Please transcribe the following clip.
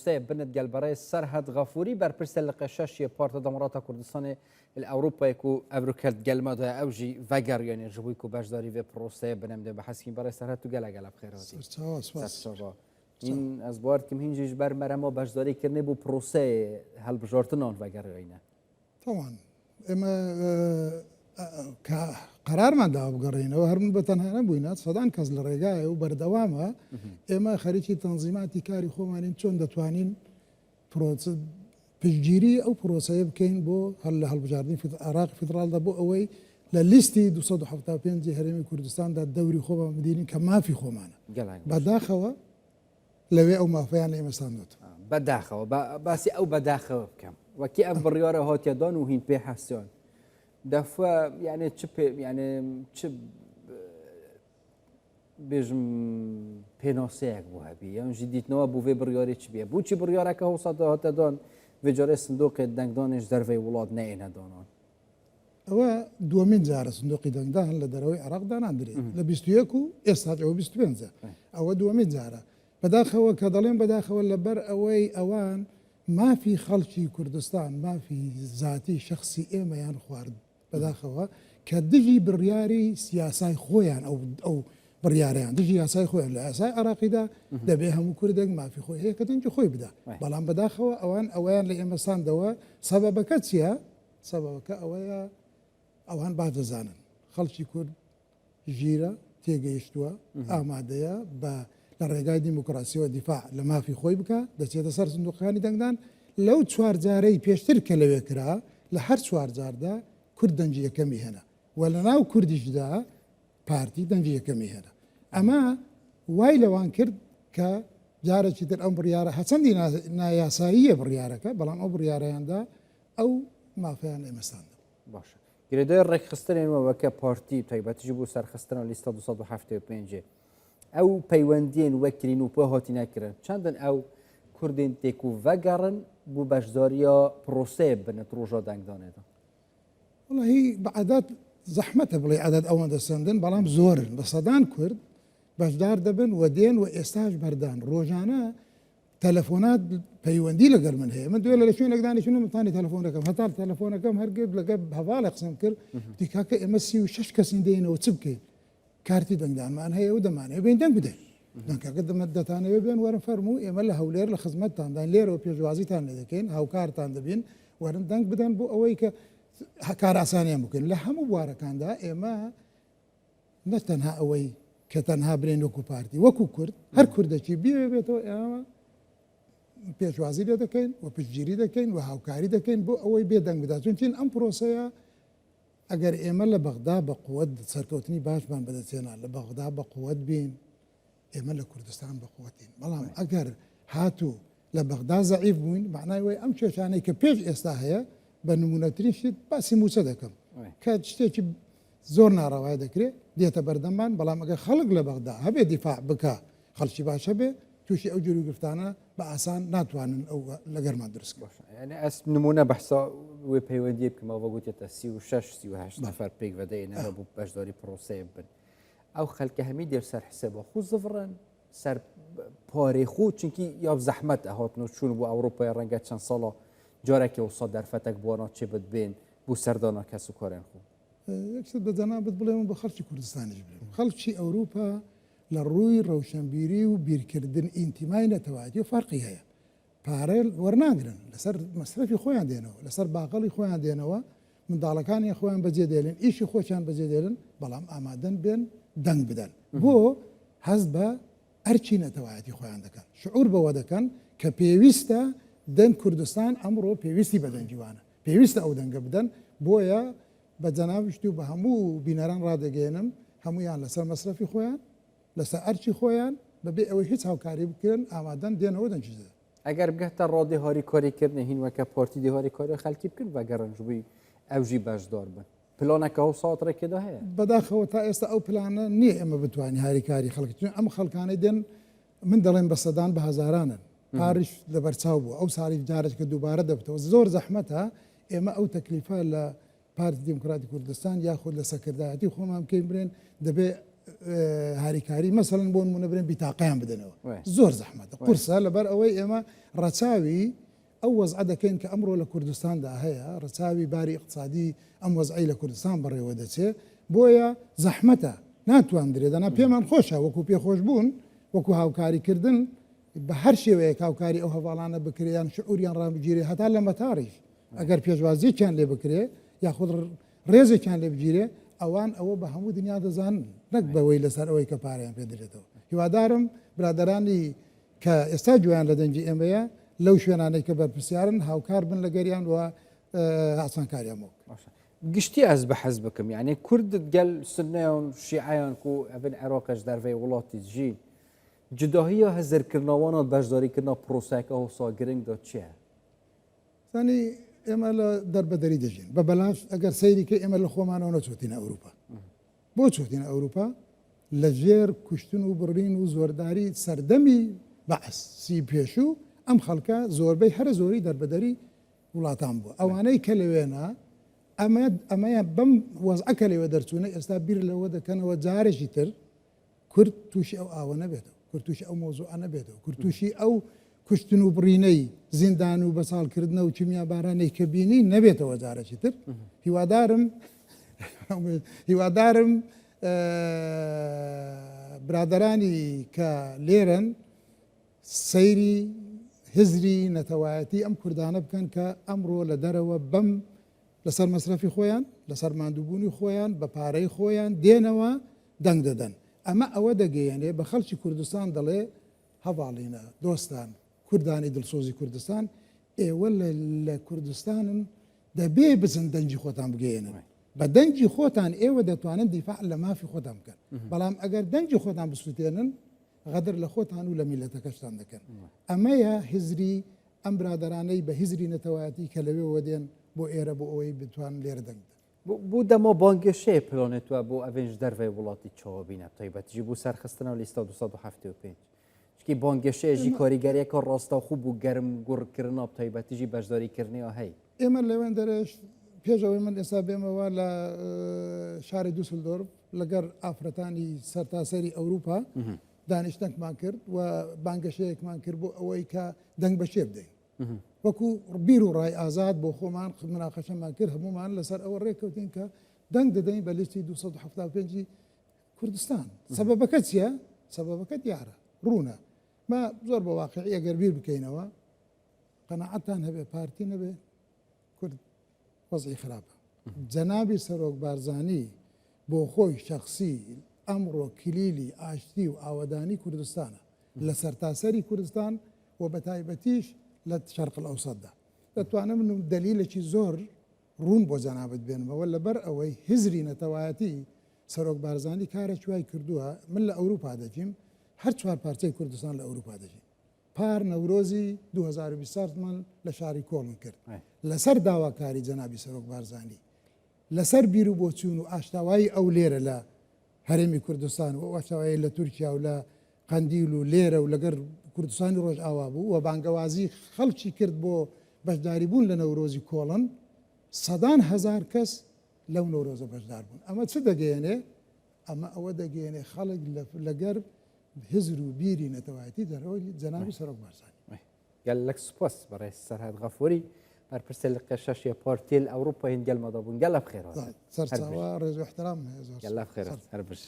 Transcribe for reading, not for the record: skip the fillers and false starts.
پروسه بند گل برای سرحد غفوری بر پرس لقشش پارت دمارات کردستان الاوروپا کو ابروکرد گل ما ده اوجی وگر یعنی جوی کو باشداری و پروسه بنمده بحث برای سرحد تو گل گل بخیراتی این از بارد کم هنجیش بر مرما باشداری کرنه بو پروسه هل بجارتنان وگر اینه طبعا اما قرار ما دا بقرينا وهرمن بتنها نبوينا صدان كز الرجاء وبردوامها اما خريجي تنظيمات كاري خومانين شون دتوانين بروس بجيري او بروسه بكين بو هل بجاردين في العراق فدرال دا بو اوي لليستي دو صدو حفتا بينجي هرمي كردستان دا الدوري خوما مدينين كما في خومانا بداخوا لوي او ما فيعني مساندوت بداخوا باسي او بداخوا بكم وكي اب برياره هات يدان وهين بي حسيون دفع يعني تشب يعني تشب بيجم بيناسيك بوها بي يعني جديد نوا بو في برياري تشبيه بو تشي برياره كهو صدا هات دان في جاري صندوق دنگدانش در في ولاد نه دانان هو دومين زار صندوق دنگدان لدروي عراق دان اندري لبيستيكو استاجو بيستبنزا او دومين زار بداخل كدلين بداخل ولا بر اوي اوان ما في خلشي كردستان ما في ذاتي شخصي ايما يعني خوارد بداخلها كدجي بالرياري سياسي خويان او برياريان دجي سياسي خويان لا سياسي عراقي دا دبيهم كردك ما في خوي هيك تنجي خوي بدا بلان بداخلها اوان لايما سان دوا سببك تسيا سببك اوان بعد زانن خلشي كرد جيرة تيجيشتوا اماديا با للرجاء ديمقراطية والدفاع لما في خوي بك دسيت صار صندوق خاني دنگدان لو تشوار زاري بيشتر كلوي كرا لحر تشوار زار دا كردنجية كمي هنا ولا ناو كردش دا بارتي دنجية كمي هنا اما واي لوان كرد ك جارة شتر ام بريارة حسن دي ناياسائية بريارة بلان او بريارة يندا او ما فيها نمستان باشا گردار رک خستن و وک پارتی تایبات جبو سر خستن لیست 275 او پیوندین وکرین و پاهاتی نکرن چندن او کردین تکو وگرن بو باشداریا پروسه بنت روجا دنگدانه دا والله هي بعدات زحمتها بلي عدد اوان دستندن بلام زورن بصدان كرد باشدار دبن ودين واستاج بردان روجانا تلفونات بيوندي لقر من هي من دول شنو لقداني شنو من ثاني تلفونكم هتار تلفونكم هرقب لقب هفالق سمكر ديكاك امسي وشش كسين دينا وتسبكي كارتي دنگدان مان هي ودمان بين دنگ بده دنگ قد مدت انا بين ورن فرمو يمل هولير لخدمت تان دان ليرو بيجوازي تان دكين هاو كار تان دبين ورن دنگ بدن بو اويك كار اساني ممكن لا هم مباركان دا اما نتنها اوي كتنها برين وكو بارتي وكو كرد هر كردشي بي بيتو اما بيجوازي دكين وبيجيري دكين وهاوكاري دكين بو اوي بي دنگ بدا چونچين ام بروسيا اگر ایمل لبغداد بقوت سرکوتنی باش بان بدتینا لبغداد بقوت بین ایمل لکردستان بقوتین بلام اگر هاتو لبغداد ضعیف بوین معناه وی ام چشانی که پیش استاهیا بنمونترین شد باسی موسدکم که شتی زور ناروای دکری دیتا بردمان بلام اگر خلق لبغداد هبه دفاع بکا خلشی باش هبه توشي او جلو گفتانا باسان ناتوانن او لگر ما درس يعني اس نمونه بحثا و پیوندی كما وقلت تا 36 38 نفر بيك بدينا ابو باشداري بروسه بن او خلک همی در سر حساب خو زفرن سر پاره خو چونکی یا زحمت هاتنو چون بو اروپا رنگ چند سالا جارك وصل در فتك بوانا چه بد بين بو سردانا کسو کارن خو يقصد بدنا بتبليهم بخلشي كردستان جبلهم خلشي اوروبا للروي روشنبيري وبيركردن انتماء نتواجه فرقي هي بارل ورناقرن لسر مصرفي خويان دينو لسر باقلي خويان دينو من دالكان يا خويان بزيدلن ايش خوشان بزيدلن بلام امادن بين دنگ بدن بو حزب ارچي نتواجه خويان دكان شعور بودكان كبيويستا دن كردستان امرو بيويستي بدن جوانا بيويستا او دنگ بدن بويا بجنابشتو بهمو بينران رادگينم همو يان لسر مصرفي خويان لسا ارچی خویان ببی اوی هیچ هاوکاری بکرن آمادن دین ودن چیزه اگر بگه رادی هاری کاری کرد هین وکه پارتی دی هاری کاری خلکی بکن و گرن جوی اوجی باشدار بن پلانه که هو ساعت را که ده هست بداخل تا است او پلانه نیه اما بتوانی هاری کاری خلکی چون اما خلکانی دین من دلین بصدان به هزارانن پارش لبرچاو بو او سالی جارج که دوباره دبته و زور زحمتها اما او تکلیفه ل پارتی دموکراتی کردستان یاخد لسکرداتی خو ممکن برین دبی هاریکاری مەسەڵەن بۆ نمونە برێن بیتاقیان بدەنەوە وای. زۆر زەحمەتە قورسە لەبەر ئەوەی ئێمە ڕەچاوی ئەو وەزع دەکەین کە ئەمڕۆ لە کوردستاندا هەیە ڕەچاوی باری اقتصادی ئەم وەزعی لە کوردستان بەڕێوە دەچێت بۆیە زەحمەتە ناتوان درێت دەنا پێمان خۆشە وەکو پێخۆش بوون وەکو هاوکاریکردن بە هەر شێوەیە هاوکاری ئەو هەواڵانە بکریان شعوریان ڕامبگیرێ هەتا لە مەتاڕیش ئەگەر پێشوازییان لێ بکرێ یاخود ڕێزێکیان لێ بگیرێ ئەوان ئەوە بە هەموو دنیا دەزانن نەک بەوەی لەسەر ئەوەی کە پارەیان پێدرێتەوە هیوادارم برادرانی کە ئێستا گویان لە دەنجی ئێمەیە لەو شوێنانەی کە بەرپرسیارن هاوکار بن لە گەریان و ئاسانکاریانەوە گشتی ئەس بە حەز بکەم یعنی کوردت گەل سنەیان شیعیان و ئەبن عێراقش دەرڤەی وڵاتی جی جداهیە هەزرکردنەوەنە بەشداریکردنا پرۆسەکە هەوسا گرنگ دا چییە؟ زانی ئێمە لە دەربەدەری دەژین بە بەلاش ئەگەر سەیری کە ئێمە لە خۆمانەوە نەچۆتینە ئەوروپا بۆ چۆتینە ئەوروپا لە ژێر کوشتن و بڕین و زۆرداری سەردەمی بەعسی پێشوو ئەم خەڵکە زۆربەی هەر زۆری دەربەدەری وڵاتان بووە ئەوانەی کە لەوێنە ئەمەیە بەم وەزعەکە لێوە دەرچوونە ئێستا بیر لەوە دەکەنەوە جارێکی تر کورد تووشی ئەو ئاوە نەبێتەوە کورد تووشی ئەو مۆزوع نەبێتەوە کورد تووشی ئەو کوشتن و بڕینەی زیندان و بەساڵکردنە و چمیا بارانەی کە بینی نەبێتەوە جارێکی تر هیوادارم برادرانی کە لێرن سەیری هزری نەتەوایەتی ئەم کوردانە بکەن کە ئەمڕۆ لە دەرەوە بەم لەسەر مەسرەفی خۆیان لەسەر ماندووبوونی خۆیان بە پارەی خۆیان دێنەوە دەنگ دەدەن ئەمە ئەوە دەگەیەنێ بە خەڵکی کوردستان دەڵێ هەواڵینە دۆستان کوردانی دڵسۆزی کوردستان ئێوە لە کوردستانن دەبێ بزن دەنجی خۆتان بگەێنن بە دەنجی خۆتان ئێوە دەتوانن دیفاع لە مافی خۆتان بکەن بەڵام ئەگەر دەنجی خۆتان بسووتێنن غەدر لە خۆتان و لە میلەتەکەشتان دەکەن ئەمەیە هزری ئەم برادرانەی بە هزری نەتەوایەتی کە لەوێ وەدێن بۆ ئێرە بۆ ئەوەی بتوان لێرە دەنگ بۆ دەما بانگەشەیە پلانێتوە بۆ ئەڤێنج دەرڤی وڵاتی چاوەبینە تایبەتیژی بۆ سەرخستنەوە لیستا 275 چکی بانگەشەیەژی کاریگەریەکە ڕاستە خوب و گەرم گوڕکردنا تایبەتیژی بەشداریکردنیەوە هەیە ئێمە لەوێن دەرەش پێشەوەی من ئێستا بێمەوە لە شاری دووسلدۆرف لەگەر ئافرەتانی سەرتاسەری ئەوروپا دانیشتنێکمان کرد و بانگەشەیەکمان کرد بۆ ئەوەی کە دەنگ بەشێ بدەین وەکو بیر و ڕای ئازاد بۆ خۆمان مناقەشەمان کرد هەمومان لەسەر ئەوە ڕێککەوتین کە دەنگ دەدەین بە لیستی 275 کوردستان سەبەبەکە چییە؟ سەبەبەکە دیارە ڕوونە ما زۆر بە واقعی ئەگەر بیر بکەینەوە قەناعەتان هەبێ پارتی نەبێ کورد وەزعی خراپە جەنابی سەرۆک بارزانی بۆ خۆی شەخسی ئەمڕۆ کلیلی ئاشتی و ئاوەدانی کوردستانە لە سەرتاسەری کوردستان و بە تایبەتیش لە شەرق ئەوسەددا دەتوانم من دەلیلێکی زۆر ڕوون بۆ جەنابەت بێنمەوە لەبەر ئەوەی هزری نەتەوایەتی سەرۆک بارزانی کارێکی وای کردووە من لە ئەوروپا دەژیم هەر چوار پارچەی کوردستان لە ئەوروپا دەژین پار نەورۆزی 2020 من لە شاری کۆڵن کرد لەسەر داواکاری جەنابی سەرۆک بارزانی لەسەر بیر و بۆچوون و ئاشتاوایی ئەو لێرە لە هەرێمی کوردستان و ئاشتاوایی لە تورکیا و لە قەندیل و لێرە و لەگەر کوردستانی ڕۆژ ئاوا بوو و بانگەوازی خەڵکی کرد بۆ بەشداری بوون لە نەورۆزی کۆڵن سەدان هەزار کەس لەو نەورۆزە بەشدار بوون ئەمە چ دەگەیەنێ ئەمە ئەوە دەگەیەنێ خەڵک لەگەر هزر و بیری نەتەوایەتی دەرەوەی جەنابی سەرۆک بارزانی گەلک سوپاس بەڕێ سەرهەد غەفوری بەرپرسە لە قەشەشیە پارتیل ئەوروپا هێن گەلمەدا بوون گەلە بخێرە سەرچاوە ڕێز و احترام گەلە بخێرە هەر بش